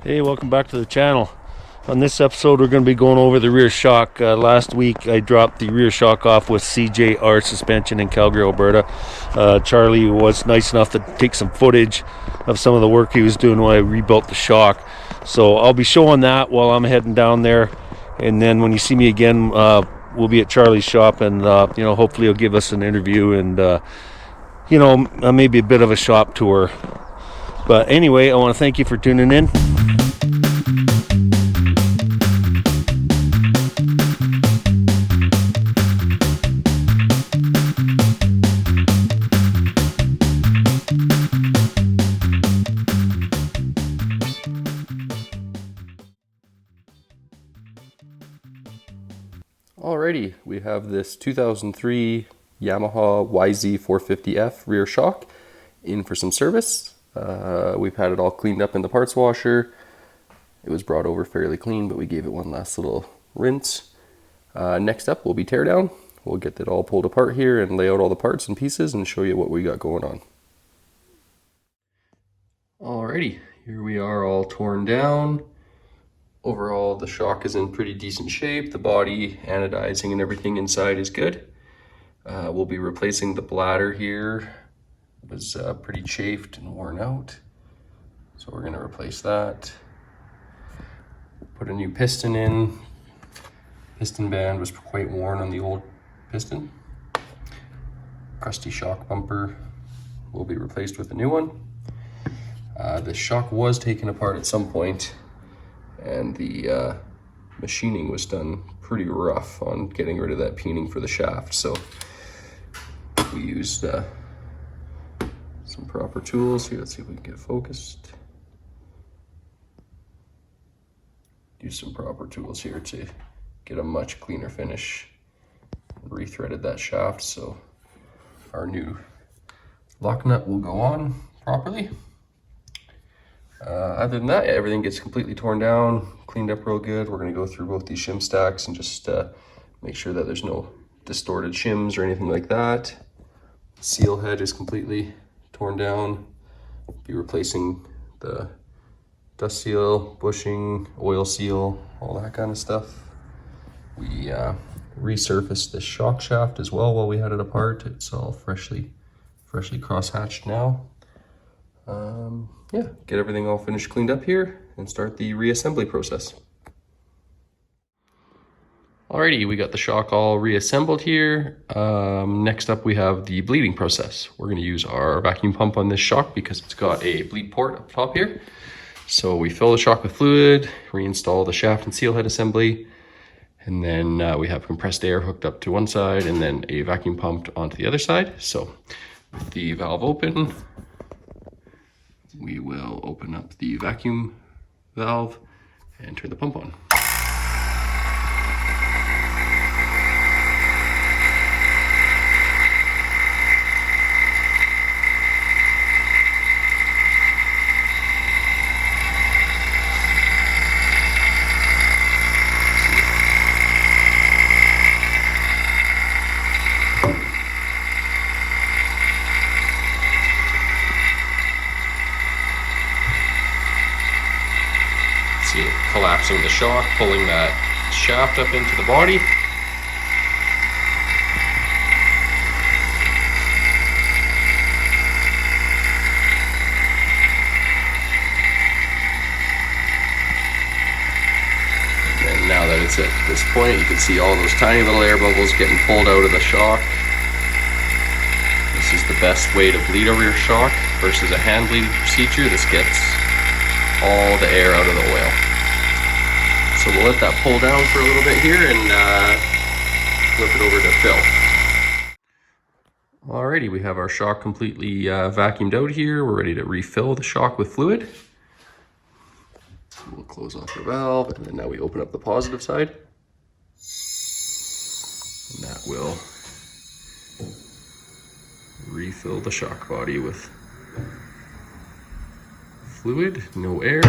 Hey, welcome back to the channel. On this episode, we're going to be going over the rear shock. Last week, I dropped the rear shock off with CJR Suspension in Calgary, Alberta. Charlie was nice enough to take some footage of some of the work he was doing while I rebuilt the shock. So I'll be showing that while I'm heading down there. And then when you see me again, we'll be at Charlie's shop, and hopefully he'll give us an interview and maybe a bit of a shop tour. But anyway, I want to thank you for tuning in. Alrighty, we have this 2003 Yamaha YZ450F rear shock in for some service. We've had it all cleaned up in the parts washer. It was brought over fairly clean, but we gave it one last little rinse. Next up will be teardown. We'll get it all pulled apart here and lay out all the parts and pieces and show you what we got going on. Alrighty, here we are all torn down. Overall, the shock is in pretty decent shape. The body, anodizing, and everything inside is good. We'll be replacing the bladder here. It was pretty chafed and worn out. So we're gonna replace that. Put a new piston in. Piston band was quite worn on the old piston. Crusty shock bumper will be replaced with a new one. The shock was taken apart at some point, and the machining was done pretty rough on getting rid of that peening for the shaft. So we used some proper tools here. Let's see if we can get focused. Use some proper tools here to get a much cleaner finish. Rethreaded that shaft so our new lock nut will go on properly. Other than that, everything gets completely torn down, cleaned up real good. We're going to go through both these shim stacks and just make sure that there's no distorted shims or anything like that. Seal head is completely torn down. Be replacing the dust seal, bushing, oil seal, all that kind of stuff. We resurfaced the shock shaft as well while we had it apart. It's all freshly cross-hatched now. Yeah, get everything all finished, cleaned up here, and start the reassembly process. Alrighty, we got the shock all reassembled here. Next up, we have the bleeding process. We're going to use our vacuum pump on this shock because it's got a bleed port up top here. So we fill the shock with fluid, reinstall the shaft and seal head assembly, and then we have compressed air hooked up to one side and then a vacuum pumped onto the other side. So with the valve open, we will open up the vacuum valve and turn the pump on. See it collapsing the shock, pulling that shaft up into the body. And now that it's at this point, you can see all those tiny little air bubbles getting pulled out of the shock. This is the best way to bleed a rear shock versus a hand bleeding procedure. This gets all the air out of the oil. So we'll let that pull down for a little bit here and flip it over to fill. Alrighty, we have our shock completely vacuumed out here. We're ready to refill the shock with fluid. We'll close off the valve, and then now we open up the positive side. And that will refill the shock body with fluid, no air.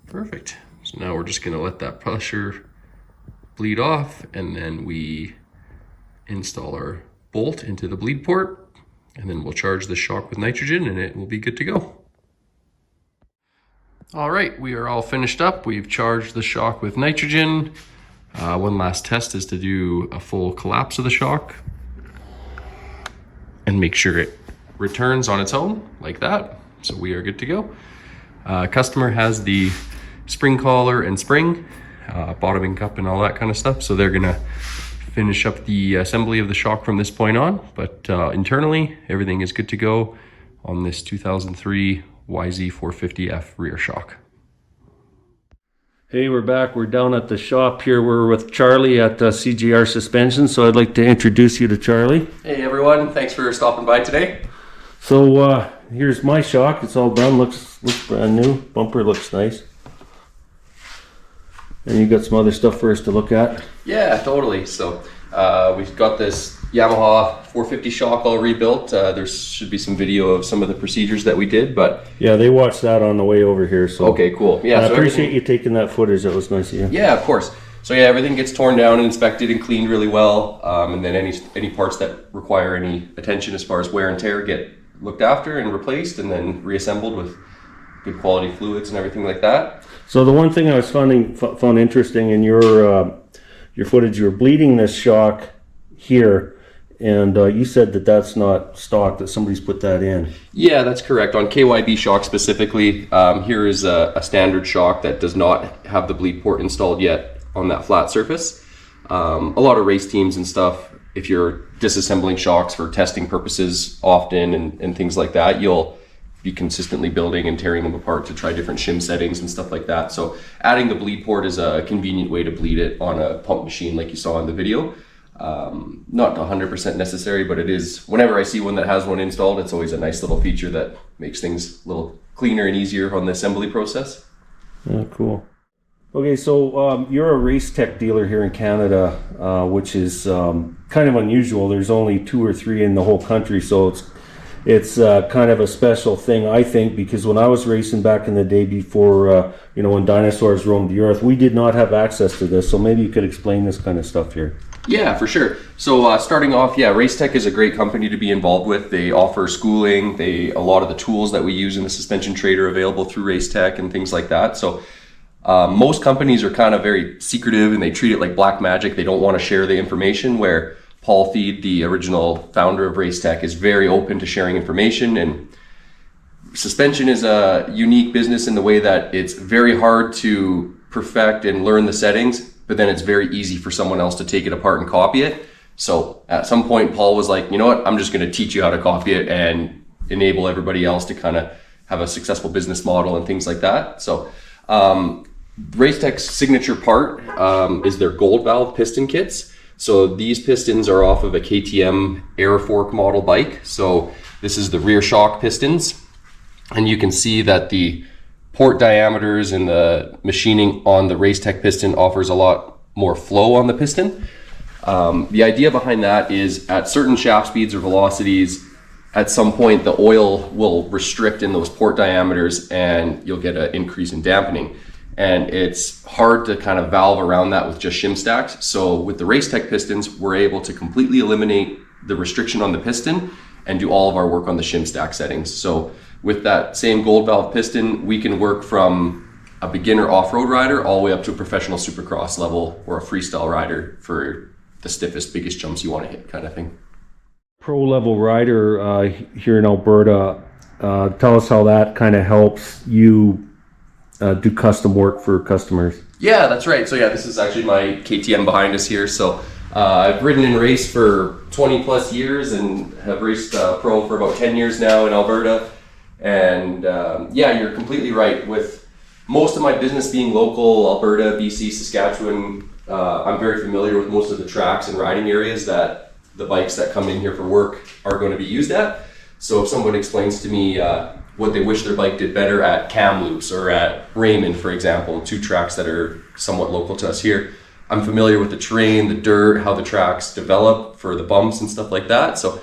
Perfect. So now we're just going to let that pressure bleed off, and then we install our bolt into the bleed port, and then we'll charge the shock with nitrogen and it will be good to go. All right, we are all finished up. We've charged the shock with nitrogen. One last test is to do a full collapse of the shock and make sure it returns on its own like that. So we are good to go. Customer has the spring collar and spring, bottoming cup and all that kind of stuff. So they're gonna finish up the assembly of the shock from this point on. But internally, everything is good to go on this 2003 YZ450F rear shock. Hey, we're back. We're down at the shop here. We're with Charlie at CJR Suspension. So I'd like to introduce you to Charlie. Hey everyone, thanks for stopping by today. So here's my shock. It's all done. Looks brand new. Bumper looks nice. And you got some other stuff for us to look at? Yeah, totally. So we've got this Yamaha 450 shock all rebuilt. There should be some video of some of the procedures that we did, but yeah, they watched that on the way over here. So okay, cool. Yeah, I appreciate you taking that footage. That was nice of you. Yeah, of course. So yeah, everything gets torn down and inspected and cleaned really well, and then any parts that require any attention as far as wear and tear get looked after and replaced, and then reassembled with good quality fluids and everything like that. So the one thing I was found interesting in your footage, you were bleeding this shock here. And you said that that's not stock, that somebody's put that in. Yeah, that's correct. On KYB shock specifically, here is a standard shock that does not have the bleed port installed yet on that flat surface. A lot of race teams and stuff, if you're disassembling shocks for testing purposes often and things like that, you'll be consistently building and tearing them apart to try different shim settings and stuff like that. So adding the bleed port is a convenient way to bleed it on a pump machine like you saw in the video. Not 100% necessary, but it is. Whenever I see one that has one installed, it's always a nice little feature that makes things a little cleaner and easier on the assembly process. Yeah, cool. Okay, so you're a race tech dealer here in Canada, which is kind of unusual. There's only 2 or 3 in the whole country, so it's kind of a special thing, I think, because when I was racing back in the day before, when dinosaurs roamed the earth, we did not have access to this. So maybe you could explain this kind of stuff here. Yeah, for sure. So starting off, yeah, Racetech is a great company to be involved with. They offer schooling. A lot of the tools that we use in the suspension trade are available through Racetech and things like that. So most companies are kind of very secretive and they treat it like black magic. They don't want to share the information, where Paul Feed, the original founder of Racetech, is very open to sharing information. And suspension is a unique business in the way that it's very hard to perfect and learn the settings, but then it's very easy for someone else to take it apart and copy it. So at some point, Paul was like, you know what, I'm just going to teach you how to copy it and enable everybody else to kind of have a successful business model and things like that. So Racetech's signature part is their gold valve piston kits. So these pistons are off of a KTM air fork model bike. So this is the rear shock pistons. And you can see that the port diameters and the machining on the Racetech piston offers a lot more flow on the piston. The idea behind that is at certain shaft speeds or velocities, at some point the oil will restrict in those port diameters and you'll get an increase in dampening. And it's hard to kind of valve around that with just shim stacks. So with the Racetech pistons, we're able to completely eliminate the restriction on the piston and do all of our work on the shim stack settings. So with that same gold valve piston, we can work from a beginner off-road rider all the way up to a professional supercross level or a freestyle rider for the stiffest, biggest jumps you want to hit kind of thing. Pro level rider here in Alberta, tell us how that kind of helps you do custom work for customers. Yeah, that's right. So yeah, this is actually my KTM behind us here. So I've ridden in race for 20 plus years and have raced pro for about 10 years now in Alberta. And yeah, you're completely right. With most of my business being local, Alberta, BC, Saskatchewan, I'm very familiar with most of the tracks and riding areas that the bikes that come in here for work are going to be used at. So if someone explains to me what they wish their bike did better at Kamloops or at Raymond, for example, 2 tracks that are somewhat local to us here, I'm familiar with the terrain, the dirt, how the tracks develop for the bumps and stuff like that. So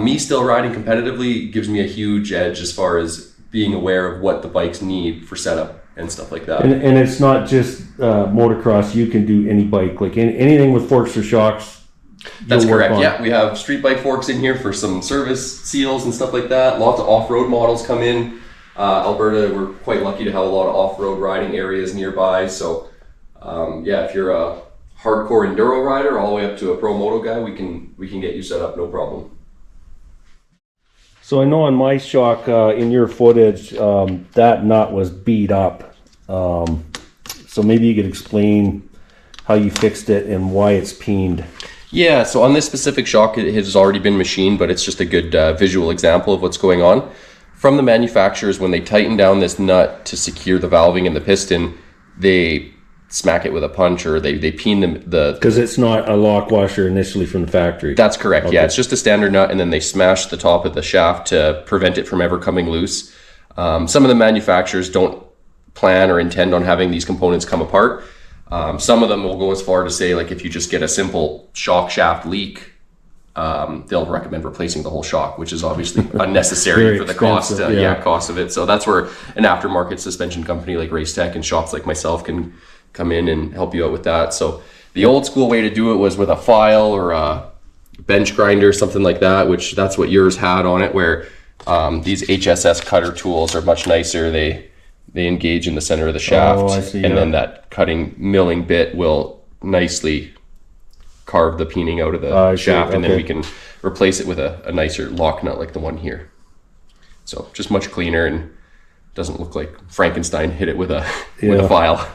me still riding competitively gives me a huge edge as far as being aware of what the bikes need for setup and stuff like that. And it's not just motocross. You can do any bike, like anything with forks or shocks. That's correct. Yeah, we have street bike forks in here for some service seals and stuff like that. Lots of off-road models come in. Alberta, we're quite lucky to have a lot of off-road riding areas nearby. So yeah, if you're a hardcore enduro rider all the way up to a pro moto guy, we can get you set up, no problem. So I know on my shock, in your footage, that nut was beat up. So maybe you could explain how you fixed it and why it's peened. Yeah, so on this specific shock, it has already been machined, but it's just a good visual example of what's going on. From the manufacturers, when they tighten down this nut to secure the valving and the piston, they smack it with a punch, or they peen the because it's not a lock washer initially from the factory. That's correct. Okay. Yeah, it's just a standard nut, and then they smash the top of the shaft to prevent it from ever coming loose. Some of the manufacturers don't plan or intend on having these components come apart. Some of them will go as far to say, like, if you just get a simple shock shaft leak, they'll recommend replacing the whole shock, which is obviously unnecessary for the cost of it. So that's where an aftermarket suspension company like Racetech and shops like myself can come in and help you out with that. So the old school way to do it was with a file or a bench grinder, something like that, which that's what yours had on it, where these HSS cutter tools are much nicer. They engage in the center of the shaft, then that cutting milling bit will nicely carve the peening out of the shaft, and then we can replace it with a nicer lock nut like the one here. So just much cleaner and doesn't look like Frankenstein hit it with a file.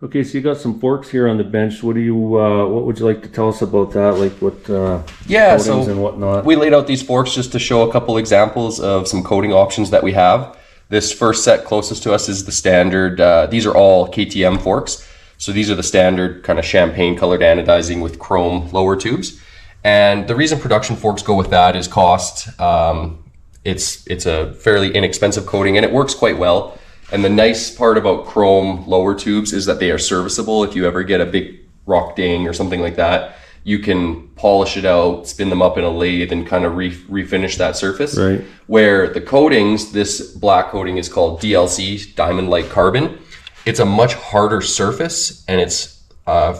Okay, so you got some forks here on the bench. What would you like to tell us about that? Like what coatings and whatnot? We laid out these forks just to show a couple examples of some coating options that we have. This first set closest to us is the standard. These are all KTM forks. So these are the standard kind of champagne colored anodizing with chrome lower tubes. And the reason production forks go with that is cost. It's a fairly inexpensive coating and it works quite well. And the nice part about chrome lower tubes is that they are serviceable. If you ever get a big rock ding or something like that, you can polish it out, spin them up in a lathe, and kind of refinish that surface. Right. Where the coatings, this black coating is called DLC, Diamond Light Carbon. It's a much harder surface, and it's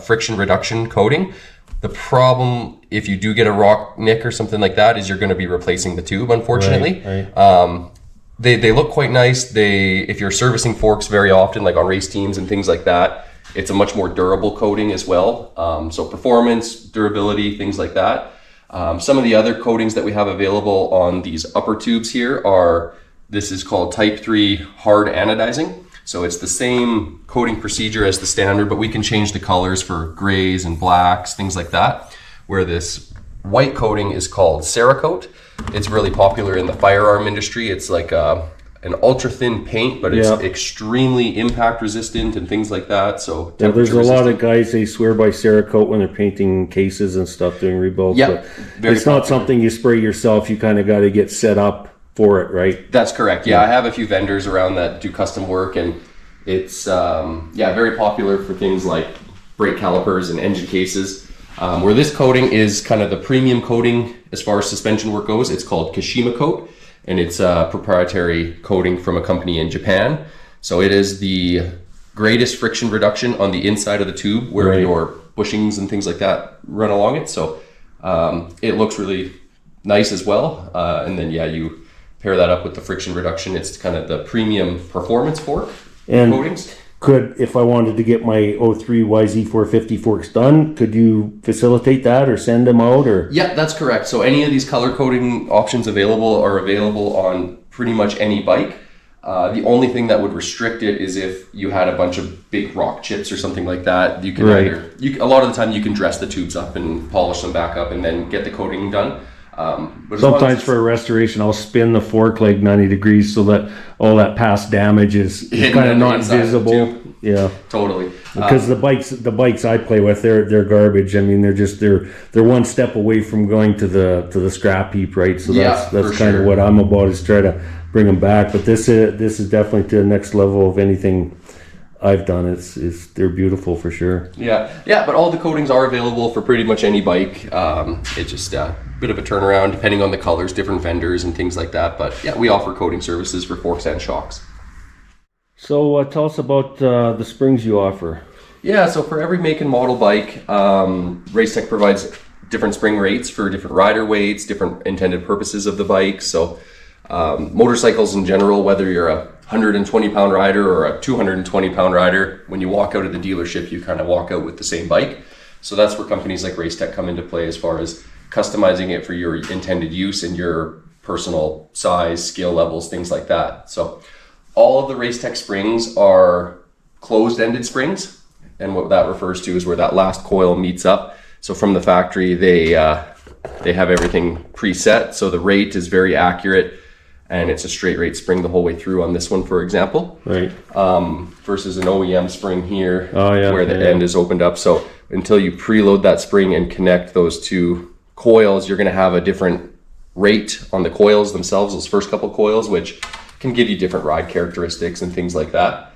friction reduction coating. The problem, if you do get a rock nick or something like that, is you're going to be replacing the tube, unfortunately. Right. They look quite nice. If you're servicing forks very often, like on race teams and things like that, it's a much more durable coating as well. So performance, durability, things like that. Some of the other coatings that we have available on these upper tubes here this is called Type 3 hard anodizing. So it's the same coating procedure as the standard, but we can change the colors for grays and blacks, things like that. Where this white coating is called Cerakote. It's really popular in the firearm industry. It's like an ultra thin paint, but it's extremely impact resistant and things like that. So there's a lot of guys, they swear by Cerakote when they're painting cases and stuff doing rebuilds. Yeah, but it's not something you spray yourself. You kind of got to get set up for it, right? That's correct. Yeah, I have a few vendors around that do custom work, and it's very popular for things like brake calipers and engine cases. Where this coating is kind of the premium coating as far as suspension work goes. It's called Kashima Coat, and it's a proprietary coating from a company in Japan. So it is the greatest friction reduction on the inside of the tube where your bushings and things like that run along it. So it looks really nice as well. And then you pair that up with the friction reduction. It's kind of the premium performance fork coatings. If I wanted to get my 03 YZ450 forks done, could you facilitate that or send them out? Or yeah, that's correct. So any of these color coding options are available on pretty much any bike. The only thing that would restrict it is if you had a bunch of big rock chips or something like that. You can a lot of the time you can dress the tubes up and polish them back up and then get the coating done. But sometimes for a restoration, I'll spin the fork like 90 degrees so that all that past damage is kind of not visible. Yeah, totally. Because the bikes I play with, they're garbage. I mean, they're one step away from going to the scrap heap, right? So that's kind of what I'm about, is try to bring them back. But this is definitely to the next level of anything I've done. They're beautiful for sure. Yeah. But all the coatings are available for pretty much any bike. It's just a bit of a turnaround depending on the colors, different vendors and things like that. But yeah, we offer coating services for forks and shocks. So tell us about the springs you offer. Yeah. So for every make and model bike, Racetech provides different spring rates for different rider weights, different intended purposes of the bike. So Motorcycles in general, whether you're a 120-pound rider or a 220-pound rider, when you walk out of the dealership, you kind of walk out with the same bike. So that's where companies like Racetech come into play as far as customizing it for your intended use and your personal size, skill levels, things like that. So all of the Racetech springs are closed-ended springs, and what that refers to is where that last coil meets up. So from the factory, they have everything preset, so the rate is very accurate, and it's a straight rate spring the whole way through on this one, for example. Right. Versus an OEM spring here, yeah, where the end is opened up. So until you preload that spring and connect those two coils, you're going to have a different rate on the coils themselves, those first couple coils, which can give you different ride characteristics and things like that.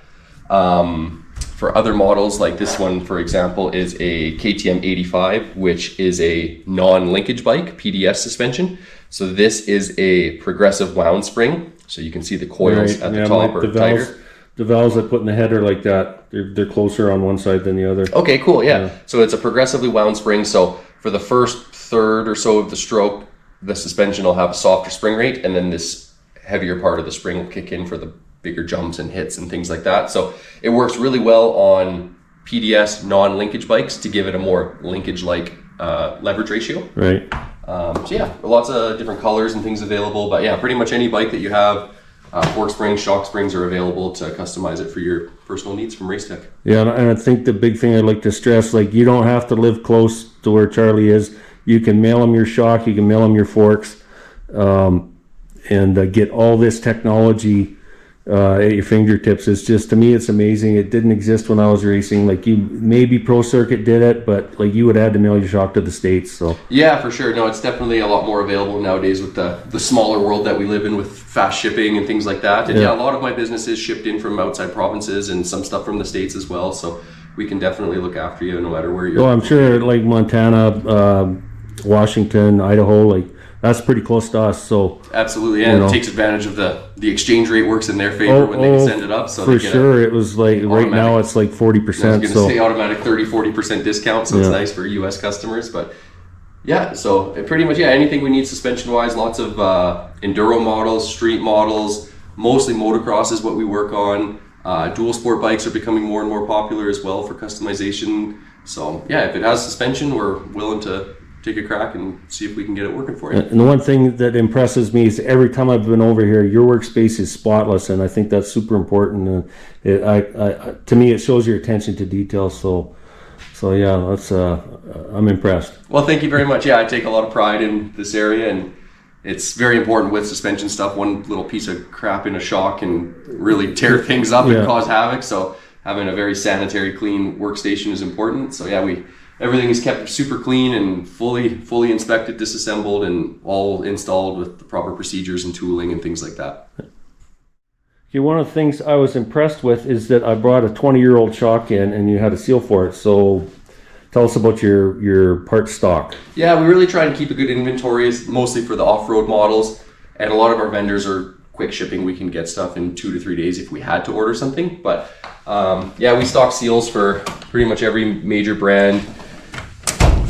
For other models, like this one, for example, is a KTM 85, which is a non-linkage bike, PDS suspension. So this is a progressive wound spring. So you can see the coils at the top are tighter. The valves I put in the header like that, they're closer on one side than the other. Okay, cool, yeah. So it's a progressively wound spring. So for the first third or so of the stroke, the suspension will have a softer spring rate, and then this heavier part of the spring will kick in for the bigger jumps and hits and things like that. So it works really well on PDS non-linkage bikes to give it a more linkage-like leverage ratio. Right. So yeah, lots of different colors and things available. But yeah, pretty much any bike that you have, fork springs, shock springs are available to customize it for your personal needs from Racetech. Yeah, and I think the big thing I'd like to stress, like, you don't have to live close to where Charlie is. You can mail him your shock, you can mail him your forks, and get all this technology at your fingertips. It's just, to me, it's amazing. It didn't exist when I was racing. Like, you maybe Pro Circuit did it, but like, you would have had to mail your shock to the States. So yeah, for sure. No, it's definitely a lot more available nowadays with the smaller world that we live in, with fast shipping and things like that. And yeah, a lot of my business is shipped in from outside provinces and some stuff from the States as well. So we can definitely look after you no matter where you're. Well, I'm sure like Montana, Washington, Idaho, like, that's pretty close to us. So absolutely, and it takes advantage of the exchange rate works in their favor when they send it up. So for sure, it was like right now it's like 40%. I was going to say automatic 30-40% discount, so it's nice for U.S. customers. But yeah, so pretty much anything we need suspension wise. Lots of enduro models, street models, mostly motocross is what we work on. Dual sport bikes are becoming more and more popular as well for customization. So yeah, if it has suspension, we're willing to take a crack and see if we can get it working for you. And the one thing that impresses me is every time I've been over here, your workspace is spotless, and I think that's super important. And to me, it shows your attention to detail. So yeah, that's I'm impressed. Well, thank you very much. Yeah, I take a lot of pride in this area, and it's very important with suspension stuff. One little piece of crap in a shock can really tear things up and cause havoc. So having a very sanitary, clean workstation is important. So yeah, everything is kept super clean and fully inspected, disassembled, and all installed with the proper procedures and tooling and things like that. Okay, one of the things I was impressed with is that I brought a 20-year-old shock in, and you had a seal for it. So tell us about your part stock. Yeah, we really try and keep a good inventory, mostly for the off-road models, and a lot of our vendors are quick shipping. We can get stuff in 2 to 3 days if we had to order something. But yeah, we stock seals for pretty much every major brand.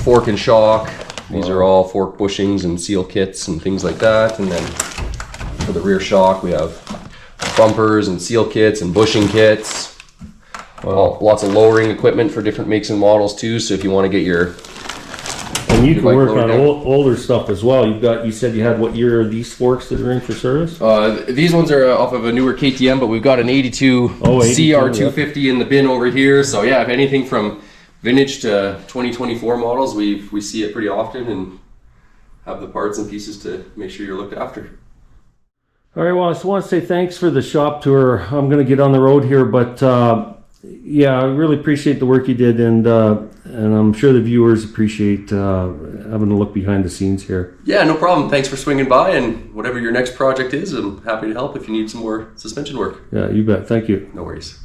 Fork and shock. These are all fork bushings and seal kits and things like that. And then for the rear shock, we have bumpers and seal kits and bushing kits. Lots of lowering equipment for different makes and models too. So if you want to get your you can work on older stuff as well. You said you had, what year are these forks that are in for service? These ones are off of a newer KTM, but we've got an 82 CR250 in the bin over here. So yeah, if anything from vintage to 2024 models, we see it pretty often and have the parts and pieces to make sure you're looked after. All right, well, I just want to say thanks for the shop tour. I'm going to get on the road here, but yeah, I really appreciate the work you did, and I'm sure the viewers appreciate having a look behind the scenes here. Yeah, no problem. Thanks for swinging by, and whatever your next project is, I'm happy to help if you need some more suspension work. Yeah, you bet. Thank you. No worries.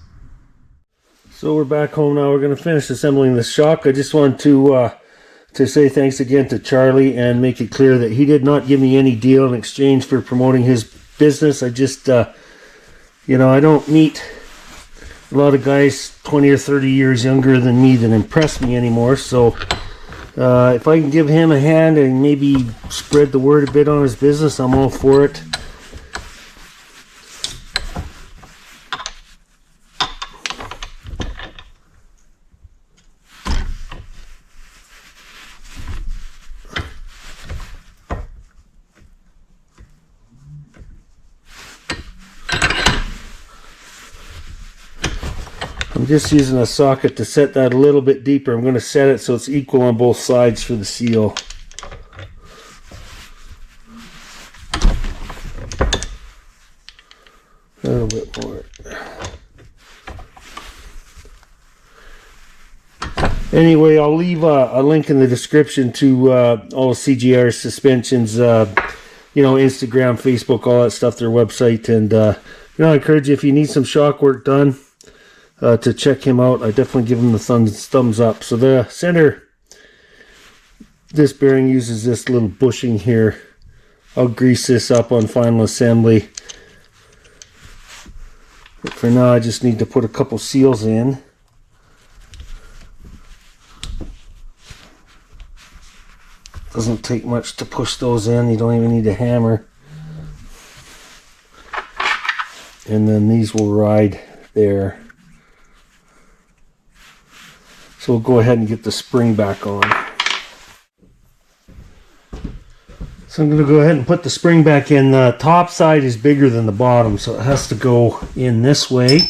So we're back home now. We're going to finish assembling the shock. I just wanted to say thanks again to Charlie and make it clear that he did not give me any deal in exchange for promoting his business. I just, I don't meet a lot of guys 20 or 30 years younger than me that impress me anymore. So if I can give him a hand and maybe spread the word a bit on his business, I'm all for it. I'm just using a socket to set that a little bit deeper. I'm going to set it so it's equal on both sides for the seal. A little bit more. Anyway, I'll leave a link in the description to all the CJR suspensions, Instagram, Facebook, all that stuff, their website. And, I encourage you, if you need some shock work done, to check him out. I definitely give him the thumbs up. So the center, this bearing uses this little bushing here. I'll grease this up on final assembly. But for now, I just need to put a couple seals in. Doesn't take much to push those in. You don't even need a hammer. And then these will ride there. So we'll go ahead and get the spring back on. So I'm going to go ahead and put the spring back in. The top side is bigger than the bottom, so it has to go in this way.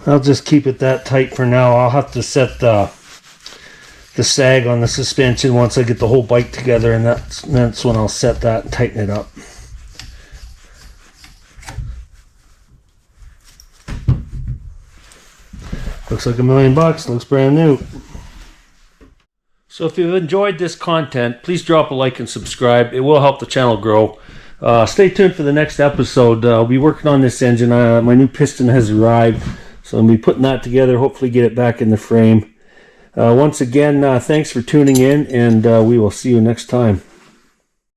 I'll just keep it that tight for now. I'll have to set the sag on the suspension once I get the whole bike together, and that's when I'll set that and tighten it up. Looks like $1 million. Looks brand new. So if you've enjoyed this content, please drop a like and subscribe. It will help the channel grow. Stay tuned for the next episode. I'll be working on this engine. My new piston has arrived. So I'll be putting that together, hopefully get it back in the frame. Once again, thanks for tuning in, and we will see you next time.